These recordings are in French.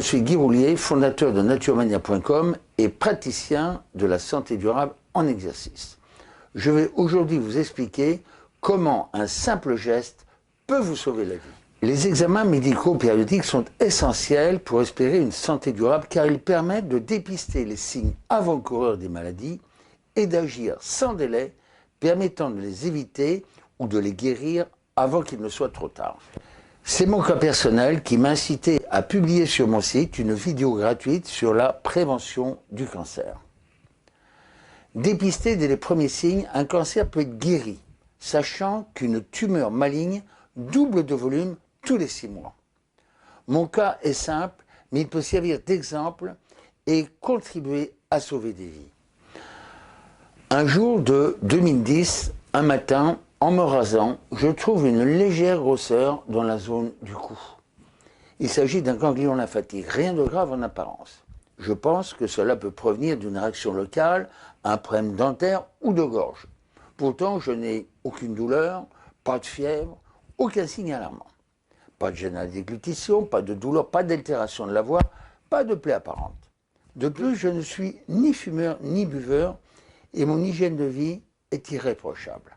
suis Guy Roulier, fondateur de naturemania.com et praticien de la santé durable en exercice. Je vais aujourd'hui vous expliquer comment un simple geste peut vous sauver la vie. Les examens médicaux périodiques sont essentiels pour espérer une santé durable car ils permettent de dépister les signes avant-coureurs des maladies et d'agir sans délai, permettant de les éviter ou de les guérir avant qu'il ne soit trop tard. C'est mon cas personnel qui m'a incité à publier sur mon site une vidéo gratuite sur la prévention du cancer. Dépister dès les premiers signes, un cancer peut être guéri, sachant qu'une tumeur maligne double de volume tous les 6 mois. Mon cas est simple, mais il peut servir d'exemple et contribuer à sauver des vies. Un jour de 2010, un matin, en me rasant, je trouve une légère grosseur dans la zone du cou. Il s'agit d'un ganglion lymphatique, rien de grave en apparence. Je pense que cela peut provenir d'une réaction locale, un problème dentaire ou de gorge. Pourtant, je n'ai aucune douleur, pas de fièvre, aucun signe alarmant. Pas de gêne à la déglutition, pas de douleur, pas d'altération de la voix, pas de plaie apparente. De plus, je ne suis ni fumeur ni buveur et mon hygiène de vie est irréprochable.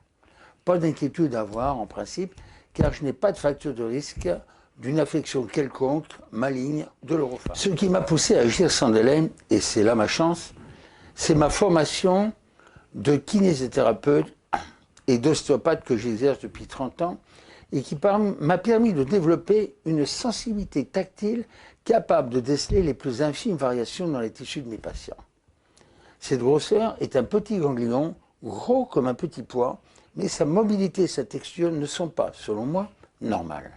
Pas d'inquiétude à avoir en principe, car je n'ai pas de facteur de risque d'une affection quelconque, maligne, de l'orofaring. Ce qui m'a poussé à agir sans délai, et c'est là ma chance, c'est ma formation de kinésithérapeute et d'ostéopathe que j'exerce depuis 30 ans et qui m'a permis de développer une sensibilité tactile capable de déceler les plus infimes variations dans les tissus de mes patients. Cette grosseur est un petit ganglion, gros comme un petit pois, mais sa mobilité et sa texture ne sont pas, selon moi, normales.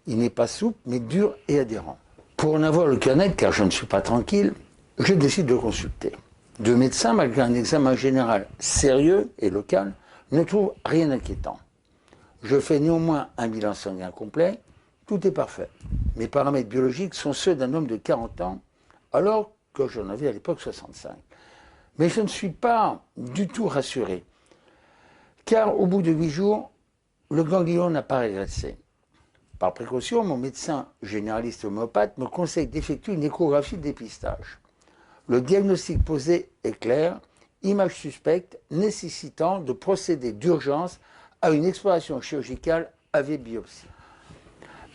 Il n'est pas souple, mais dur et adhérent. Pour en avoir le cœur net, car je ne suis pas tranquille, je décide de consulter. Deux médecins, malgré un examen général sérieux et local, ne trouvent rien d'inquiétant. Je fais néanmoins un bilan sanguin complet, tout est parfait. Mes paramètres biologiques sont ceux d'un homme de 40 ans, alors que j'en avais à l'époque 65. Mais je ne suis pas du tout rassuré, car au bout de 8 jours, le ganglion n'a pas régressé. Par précaution, mon médecin généraliste homéopathe me conseille d'effectuer une échographie de dépistage. Le diagnostic posé est clair, image suspecte nécessitant de procéder d'urgence à une exploration chirurgicale avec biopsie.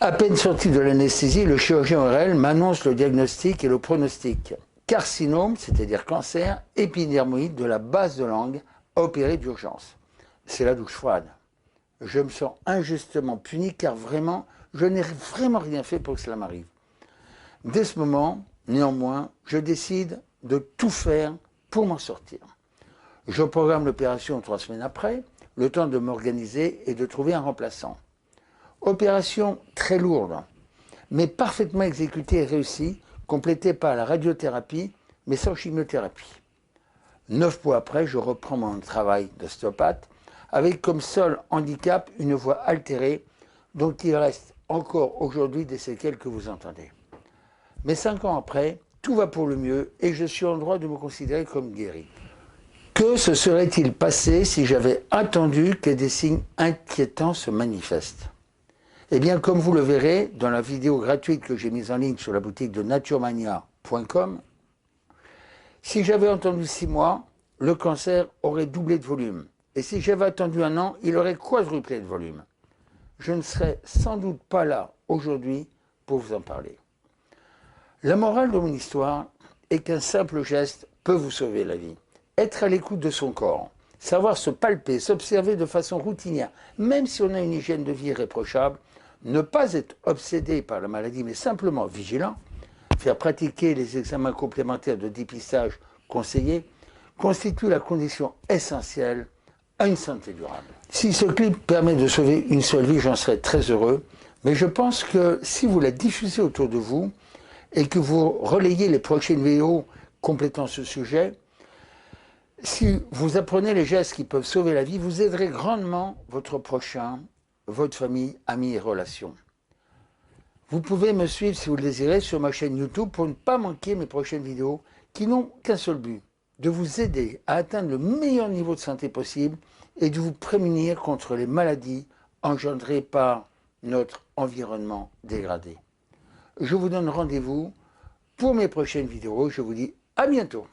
À peine sorti de l'anesthésie, le chirurgien ORL m'annonce le diagnostic et le pronostic. Carcinome, c'est-à-dire cancer, épidermoïde de la base de langue, à opérer d'urgence. C'est la douche froide. Je me sens injustement puni car vraiment, je n'ai vraiment rien fait pour que cela m'arrive. Dès ce moment, néanmoins, je décide de tout faire pour m'en sortir. Je programme l'opération 3 semaines après, le temps de m'organiser et de trouver un remplaçant. Opération très lourde, mais parfaitement exécutée et réussie, complétée par la radiothérapie, mais sans chimiothérapie. 9 mois après, je reprends mon travail d'ostéopathe, avec comme seul handicap une voix altérée, dont il reste encore aujourd'hui des séquelles que vous entendez. Mais 5 ans après, tout va pour le mieux et je suis en droit de me considérer comme guéri. Que se serait-il passé si j'avais attendu que des signes inquiétants se manifestent? Eh bien, comme vous le verrez dans la vidéo gratuite que j'ai mise en ligne sur la boutique de naturemania.com, si j'avais attendu 6 mois, le cancer aurait doublé de volume. Et si j'avais attendu 1 an, il aurait quadruplé de volume. Je ne serais sans doute pas là aujourd'hui pour vous en parler. La morale de mon histoire est qu'un simple geste peut vous sauver la vie. Être à l'écoute de son corps, savoir se palper, s'observer de façon routinière, même si on a une hygiène de vie irréprochable, ne pas être obsédé par la maladie, mais simplement vigilant, faire pratiquer les examens complémentaires de dépistage conseillés, constitue la condition essentielle à une santé durable. Si ce clip permet de sauver une seule vie, j'en serais très heureux, mais je pense que si vous la diffusez autour de vous et que vous relayez les prochaines vidéos complétant ce sujet, si vous apprenez les gestes qui peuvent sauver la vie, vous aiderez grandement votre prochain, votre famille, amis et relations. Vous pouvez me suivre si vous le désirez sur ma chaîne YouTube pour ne pas manquer mes prochaines vidéos qui n'ont qu'un seul but, de vous aider à atteindre le meilleur niveau de santé possible et de vous prémunir contre les maladies engendrées par notre environnement dégradé. Je vous donne rendez-vous pour mes prochaines vidéos. Je vous dis à bientôt.